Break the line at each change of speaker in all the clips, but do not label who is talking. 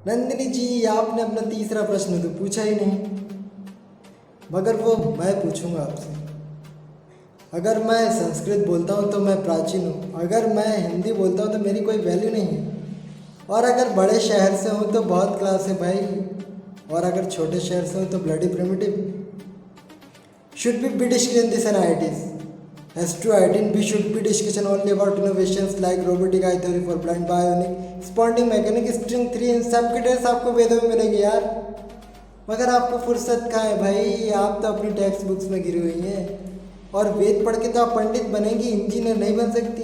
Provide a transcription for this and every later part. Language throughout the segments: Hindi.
नंदिनी जी, आपने अपना तीसरा प्रश्न तो पूछा ही नहीं, मगर वो मैं पूछूंगा आपसे। अगर मैं संस्कृत बोलता हूँ तो मैं प्राचीन हूँ, अगर मैं हिंदी बोलता हूँ तो मेरी कोई वैल्यू नहीं है, और अगर बड़े शहर से हूँ तो बहुत क्लास है भाई, और अगर छोटे शहर से हूँ तो bloody primitive. Should we be discussing this in IITs? As to IIT, we should be discussing only about innovations like robotic eye theory for blind, bionic, sponding mechanic, string 3, इन सब की ड्रेस आपको वेदों में मिलेगी यार। मगर आपको फुर्सत कहाँ है भाई, आप तो अपनी टेक्स्ट बुक्स में गिरी हुई हैं, और वेद पढ़ के तो आप पंडित बनेंगी, इंजीनियर नहीं बन सकती।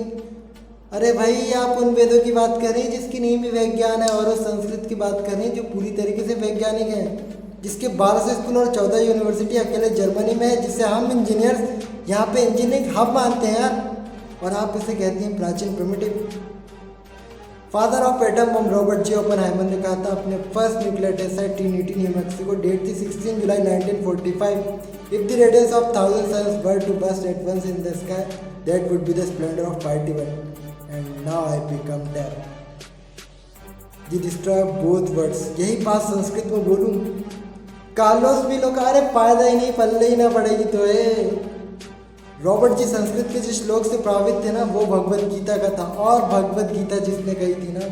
अरे भाई, आप उन वेदों की बात कर रही हैं जिसकी नींव में वैज्ञान है, और उस संस्कृत की बात कर रही हैं जो पूरी तरीके से वैज्ञानिक है, जिसके 1200 स्कूल और 14 यूनिवर्सिटी अकेले जर्मनी में है, जिसे हम इंजीनियर्स यहाँ पे इंजीनियरिंग हब मानते हैं यार, और आप इसे कहती हैं प्राचीन primitive. Father of atom bomb Robert J Oppenheimer ने कहा था अपने first nuclear test site Trinity New Mexico, date थी 16 जुलाई 1945। If the radiance of 1000 suns were to burst at once in the sky, that would be the splendour of party one, and now I become death. The destroyer both worlds, यही बात संस्कृत में बोलूं, कार्लोस भी लोग, अरे फायदा ही नहीं, पल्ले ही ना पड़ेगी तो है। रॉबर्ट जी संस्कृत के जिस श्लोक से प्रभावित थे ना, वो भगवत गीता का था, और भगवत गीता जिसने कही थी ना,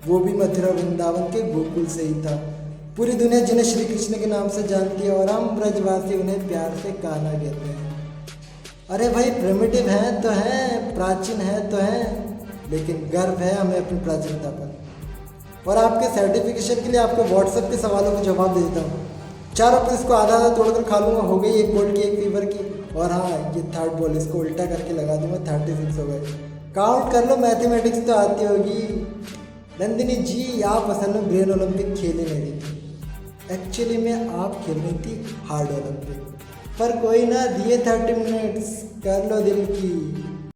वो भी मथुरा वृंदावन के गोकुल से ही था। पूरी दुनिया जिन्हें श्री कृष्ण के नाम से जानती है, और हम ब्रजवासी उन्हें प्यार से कान्हा कहते हैं। अरे भाई, प्रिमिटिव हैं तो हैं, प्राचीन हैं तो हैं, लेकिन गर्व है हमें अपनी प्राचीनता पर। और आपके सर्टिफिकेशन के लिए आपके व्हाट्सएप के सवालों के जवाब दे देता हूँ। 4 पीस को आधा आधा तोड़कर खा लूँगा, हो गई 1 कोल्ड की 1 फीवर की, और हाँ ये 3rd बॉल इसको उल्टा करके लगा दूंगा, 36 हो गए। काउंट कर लो, मैथमेटिक्स तो आती होगी। नंदिनी जी, आप असल में ब्रेन ओलंपिक खेले नहीं रही थी, एक्चुअली में आप खेल रही थी हार्ड ओलंपिक। पर कोई ना, दिए 30 मिनट्स, कर लो दिल की।